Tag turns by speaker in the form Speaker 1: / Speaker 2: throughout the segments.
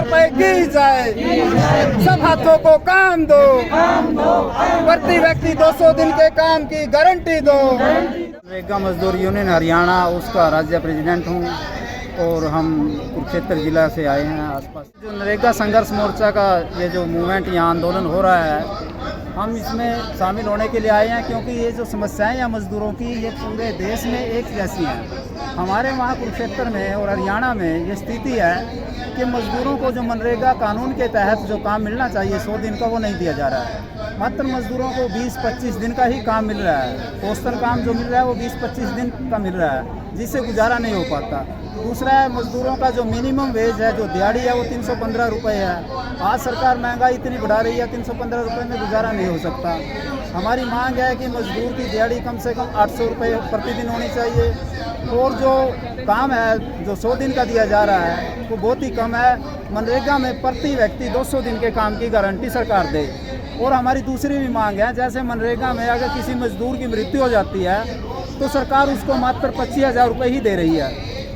Speaker 1: रुपए की जाए, सब हाथों को काम दो, प्रति व्यक्ति 200 दिन के काम की गारंटी दो।
Speaker 2: मनरेगा मजदूर यूनियन हरियाणा उसका राज्य प्रेसिडेंट हूँ और हम कुरुक्षेत्र जिला से आए हैं। आसपास जो नरेगा संघर्ष मोर्चा का ये जो मूवमेंट यहाँ आंदोलन हो रहा है, हम इसमें शामिल होने के लिए आए हैं क्योंकि ये जो समस्याएं हैं मज़दूरों की, ये पूरे देश में एक जैसी हैं। हमारे वहाँ कुरुक्षेत्र में और हरियाणा में ये स्थिति है कि मज़दूरों को जो मनरेगा कानून के तहत जो काम मिलना चाहिए 100 दिन का, वो नहीं दिया जा रहा है। मात्र मज़दूरों को 20-25 दिन का ही काम मिल रहा है। औसतन काम जो मिल रहा है वो 20-25 दिन का मिल रहा है, जिससे गुजारा नहीं हो पाता। दूसरा है मज़दूरों का जो मिनिमम वेज है, जो दिहाड़ी है, वो 315 रुपये है। आज सरकार महंगाई इतनी बढ़ा रही है, 315 रुपये में गुजारा नहीं हो सकता। हमारी मांग है कि मज़दूर की दिहाड़ी कम से कम 800 रुपये प्रतिदिन होनी चाहिए, और जो काम है जो 100 दिन का दिया जा रहा है वो बहुत ही कम है। मनरेगा में प्रति व्यक्ति 200 दिन के काम की गारंटी सरकार दे। और हमारी दूसरी भी मांग है, जैसे मनरेगा में अगर किसी मज़दूर की मृत्यु हो जाती है तो सरकार उसको मात्र 25,000 रुपये ही दे रही है,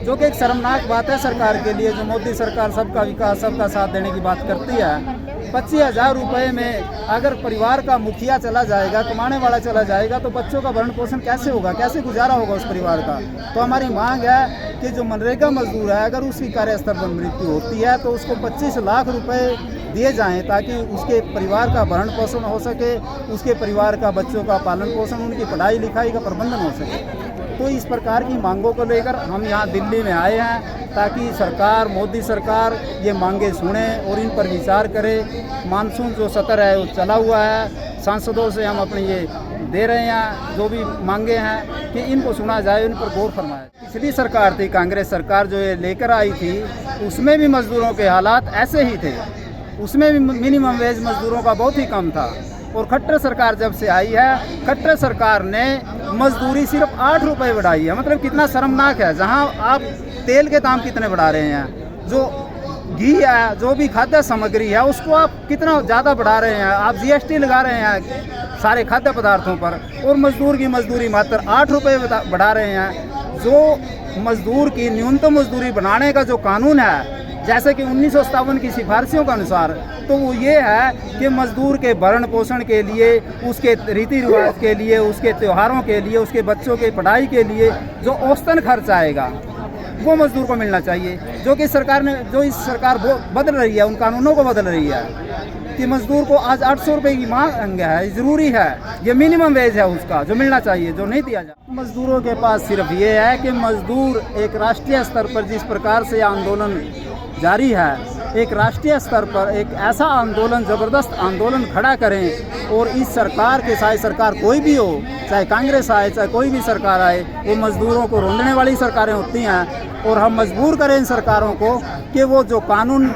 Speaker 2: जो कि एक शर्मनाक बात है सरकार के लिए। जो मोदी सरकार सबका विकास, सबका साथ देने की बात करती है, 25,000 रुपये में अगर परिवार का मुखिया चला जाएगा, कमाने वाला चला जाएगा, तो बच्चों का भरण पोषण कैसे होगा, कैसे गुजारा होगा उस परिवार का। तो हमारी मांग है कि जो मनरेगा मजदूर है, अगर उसकी कार्यस्थल पर मृत्यु होती है तो उसको 25 लाख रुपए दिए जाएं, ताकि उसके परिवार का भरण पोषण हो सके, उसके परिवार का बच्चों का पालन पोषण, उनकी पढ़ाई लिखाई का प्रबंधन हो सके। तो इस प्रकार की मांगों को लेकर हम यहाँ दिल्ली में आए हैं, ताकि सरकार, मोदी सरकार ये मांगे सुने और इन पर विचार करे। मानसून जो सत्र है वो चला हुआ है, सांसदों से हम अपने ये दे रहे हैं जो भी मांगे हैं कि इनको सुना जाए, इन पर गौर फरमाए। पिछली सरकार थी, कांग्रेस सरकार, जो ये लेकर आई थी, उसमें भी मजदूरों के हालात ऐसे ही थे। उसमें भी मिनिमम वेज मजदूरों का बहुत ही कम था। और खट्टर सरकार जब से आई है, खट्टर सरकार ने मजदूरी सिर्फ 8 रुपये बढ़ाई है। मतलब कितना शर्मनाक है। जहां आप तेल के दाम कितने बढ़ा रहे हैं, जो घी है, जो भी खाद्य सामग्री है, उसको आप कितना ज़्यादा बढ़ा रहे हैं। आप GST लगा रहे हैं सारे खाद्य पदार्थों पर, और मजदूर की मजदूरी मात्र 8 रुपये बढ़ा रहे हैं। जो मजदूर की न्यूनतम मजदूरी बनाने का जो कानून है, जैसे कि 1957 की सिफारिशों के अनुसार, तो वो ये है कि मजदूर के भरण पोषण के लिए, उसके रीति रिवाज के लिए, उसके त्योहारों के लिए, उसके बच्चों के पढ़ाई के लिए जो औसतन खर्च आएगा वो मजदूर को मिलना चाहिए। जो कि सरकार ने, जो इस सरकार बदल रही है, उन कानूनों को बदल रही है कि मजदूर को आज 800 रुपये की मांग है, ज़रूरी है। ये मिनिमम वेज है उसका, जो मिलना चाहिए, जो नहीं दिया जाता। मजदूरों के पास सिर्फ ये है कि मजदूर एक राष्ट्रीय स्तर पर जिस प्रकार से आंदोलन जारी है, एक राष्ट्रीय स्तर पर एक ऐसा आंदोलन, ज़बरदस्त आंदोलन खड़ा करें, और इस सरकार के, चाहे सरकार कोई भी हो, चाहे कांग्रेस आए, चाहे कोई भी सरकार आए, वो मजदूरों को रोंदने वाली सरकारें होती हैं। और हम मजबूर करें इन सरकारों को कि वो जो कानून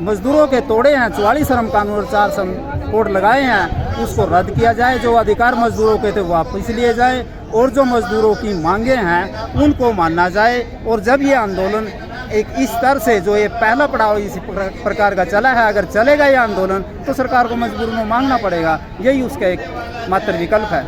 Speaker 2: मजदूरों के तोड़े हैं, 44 श्रम कानून और 4 श्रम कोड लगाए हैं, उसको रद्द किया जाए। जो अधिकार मजदूरों के थे वो वापस लिए जाए, और जो मजदूरों की मांगे हैं उनको माना जाए। और जब ये आंदोलन एक इस तरह से, जो ये पहला पड़ाव इस प्रकार का चला है, अगर चलेगा ये आंदोलन, तो सरकार को मजबूरी में मांगना पड़ेगा। यही उसका एक मात्र विकल्प है।